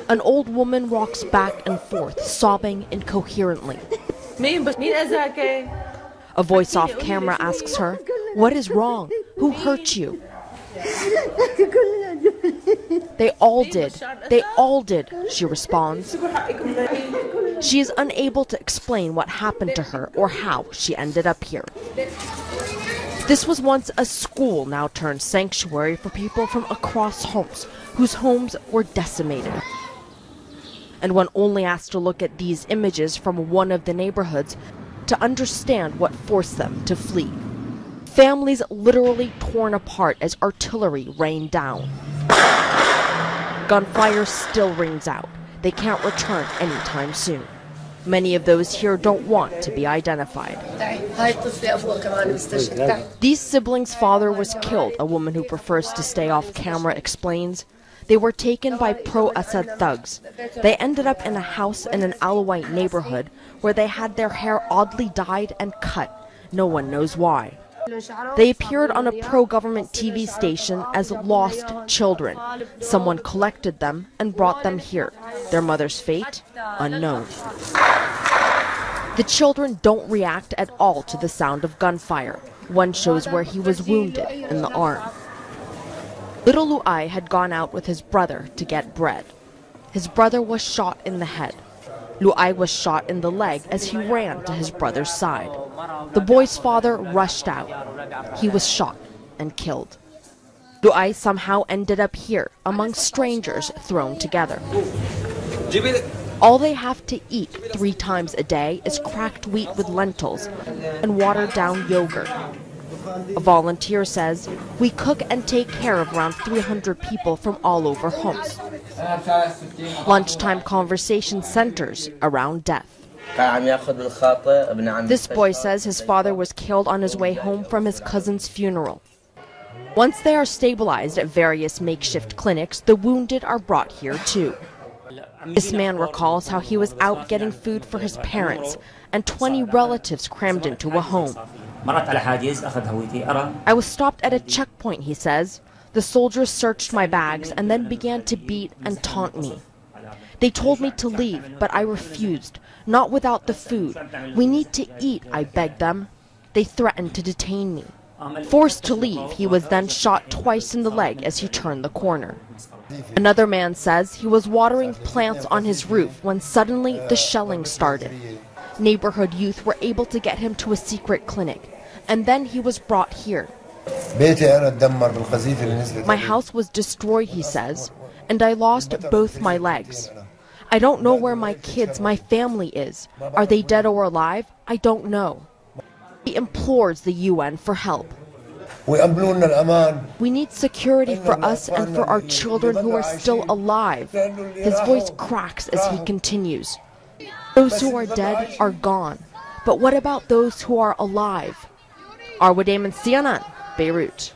An old woman rocks back and forth, sobbing incoherently. A voice off camera asks her, "What is wrong? Who hurt you?" "They all did. They all did," she responds. She is unable to explain what happened to her or how she ended up here. This was once a school, now turned sanctuary for people from across Homs, whose homes were decimated. And one only has to look at these images from one of the neighborhoods to understand what forced them to flee. Families literally torn apart as artillery rained down. Gunfire still rings out. They can't return anytime soon. Many of those here don't want to be identified. These siblings' father was killed, a woman who prefers to stay off camera explains. They were taken by pro-Assad thugs. They ended up in a house in an Alawite neighborhood where they had their hair oddly dyed and cut. No one knows why. They appeared on a pro-government TV station as lost children. Someone collected them and brought them here. Their mother's fate, unknown. The children don't react at all to the sound of gunfire. One shows where he was wounded in the arm. Little Lu'ai had gone out with his brother to get bread. His brother was shot in the head. Lu'ai was shot in the leg as he ran to his brother's side. The boy's father rushed out. He was shot and killed. Lu'ai somehow ended up here among strangers thrown together. All they have to eat 3 times a day is cracked wheat with lentils and watered down yogurt. A volunteer says, "We cook and take care of around 300 people from all over Homs." Lunchtime conversation centers around death. This boy says his father was killed on his way home from his cousin's funeral. Once they are stabilized at various makeshift clinics, the wounded are brought here too. This man recalls how he was out getting food for his parents and 20 relatives crammed into a home. "I was stopped at a checkpoint," he says. "The soldiers searched my bags and then began to beat and taunt me. They told me to leave, but I refused. Not without the food. We need to eat, I begged them. They threatened to detain me. Forced to leave, he was then shot twice in the leg as he turned the corner." Another man says he was watering plants on his roof when suddenly the shelling started. Neighborhood youth were able to get him to a secret clinic, and then he was brought here. "My house was destroyed," he says, "and I lost both my legs. I don't know where my kids, my family is. Are they dead or alive? I don't know." He implores the UN for help. "We need security for us and for our children who are still alive." His voice cracks as he continues. "Those who are dead are gone, but what about those who are alive?" Arwa Damon, CNN, Beirut.